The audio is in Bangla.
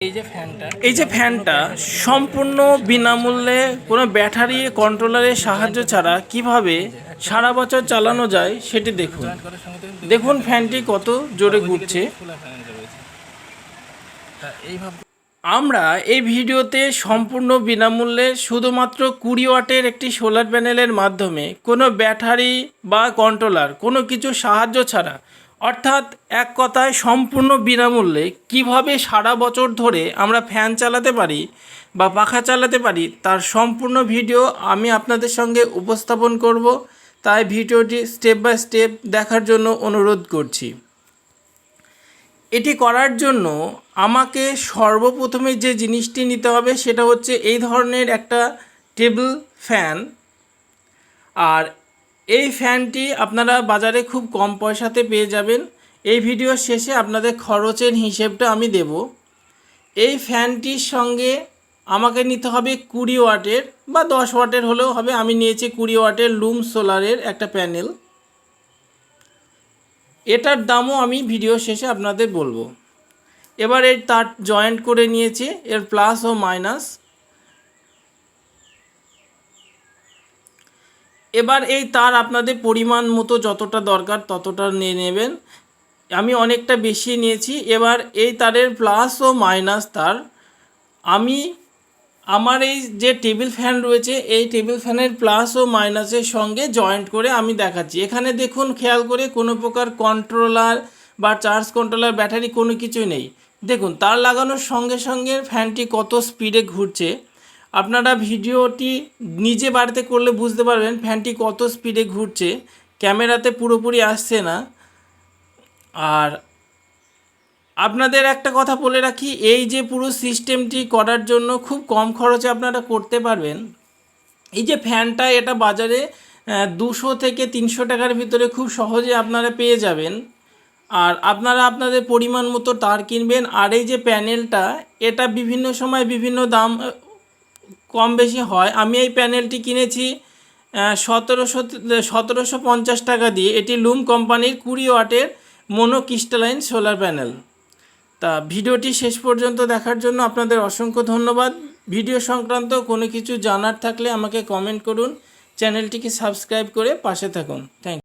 এই যে ফ্যানটা সম্পূর্ণ বিনামূল্যে কোনো ব্যাটারি কন্ট্রোলারের সাহায্য ছাড়া কিভাবে সারা বছর চালানো যায় সেটি দেখুন। দেখুন ফ্যানটি কত জোরে ঘুরছে। আমরা এই ভিডিওতে সম্পূর্ণ বিনামূল্যে শুধুমাত্র 20 ওয়াটের একটি সোলার প্যানেলের মাধ্যমে কোনো ব্যাটারি বা কন্ট্রোলার কোনো কিছু সাহায্য ছাড়া, অর্থাৎ এক কথায় সম্পূর্ণ বিনামূল্যে কিভাবে সারা বছর ধরে আমরা ফ্যান চালাতে পারি বা পাখা চালাতে পারি তার সম্পূর্ণ ভিডিও আমি আপনাদের সঙ্গে উপস্থাপন করব। তাই ভিডিওটি স্টেপ বাই স্টেপ দেখার জন্য অনুরোধ করছি। এটি করার জন্য আমাকে সর্বপ্রথমে যে জিনিসটি নিতে হবে সেটা হচ্ছে এই ধরনের একটা টেবিল ফ্যান। আর এই ফ্যানটি আপনারা বাজারে খুব কম পয়সাতে পেয়ে যাবেন। এই ভিডিওর শেষে আপনাদের খরচের হিসেবটা আমি দেব। এই ফ্যানটির সঙ্গে আমাকে নিতে হবে 20 ওয়াটের বা 10 ওয়াটের হলেও হবে। আমি নিয়েছি 20 ওয়াটের লুম সোলারের একটা প্যানেল। এটার দামও আমি ভিডিও শেষে আপনাদের বলবো। এবার এর তার জয়েন্ট করে নিয়েছি, এর প্লাস ও মাইনাস। এবার এই তার আপনাদের পরিমাণ মতো যতটা দরকার ততটা নিয়ে নেবেন। আমি অনেকটা বেশি নিয়েছি। এবার এই তারের প্লাস ও মাইনাস তার আমি আমার এই যে টেবিল ফ্যান রয়েছে এই টেবিল ফ্যানের প্লাস ও মাইনাসের সঙ্গে জয়েন্ট করে আমি দেখাচ্ছি। এখানে দেখুন খেয়াল করে কোনো প্রকার কন্ট্রোলার বা চার্জ কন্ট্রোলার ব্যাটারি কোনো কিছুই নেই। দেখুন তার লাগানোর সঙ্গে সঙ্গে ফ্যানটি কত স্পিডে ঘুরছে। আপনারা ভিডিওটি নিজে বাড়িতে করলে বুঝতে পারবেন ফ্যানটি কত স্পিডে ঘুরছে। ক্যামেরাতে পুরোপুরি আসছে না। আর আপনাদের একটা কথা বলে রাখি, এই যে পুরো সিস্টেমটি করার জন্য খুব কম খরচে আপনারা করতে পারবেন। এই যে ফ্যানটা এটা বাজারে 200 থেকে 300 টাকার ভিতরে খুব সহজে আপনারা পেয়ে যাবেন। আর আপনারা আপনাদের পরিমাণ মতো তার কিনবেন। আর এই যে প্যানেলটা এটা বিভিন্ন সময় বিভিন্ন দাম কম বেশি হয়। আমি এই প্যানেলটি কিনেছি 1750 টাকা দিয়ে। এটি লুম কোম্পানির 20 ওয়াটের মনোক্রিস্টালাইন সোলার প্যানেল। তা ভিডিওটি শেষ পর্যন্ত দেখার জন্য আপনাদের অসংখ্য ধন্যবাদ। ভিডিও সংক্রান্ত কোনো কিছু জানার থাকলে আমাকে কমেন্ট করুন। চ্যানেলটিকে সাবস্ক্রাইব করে পাশে থাকুন। Thank you.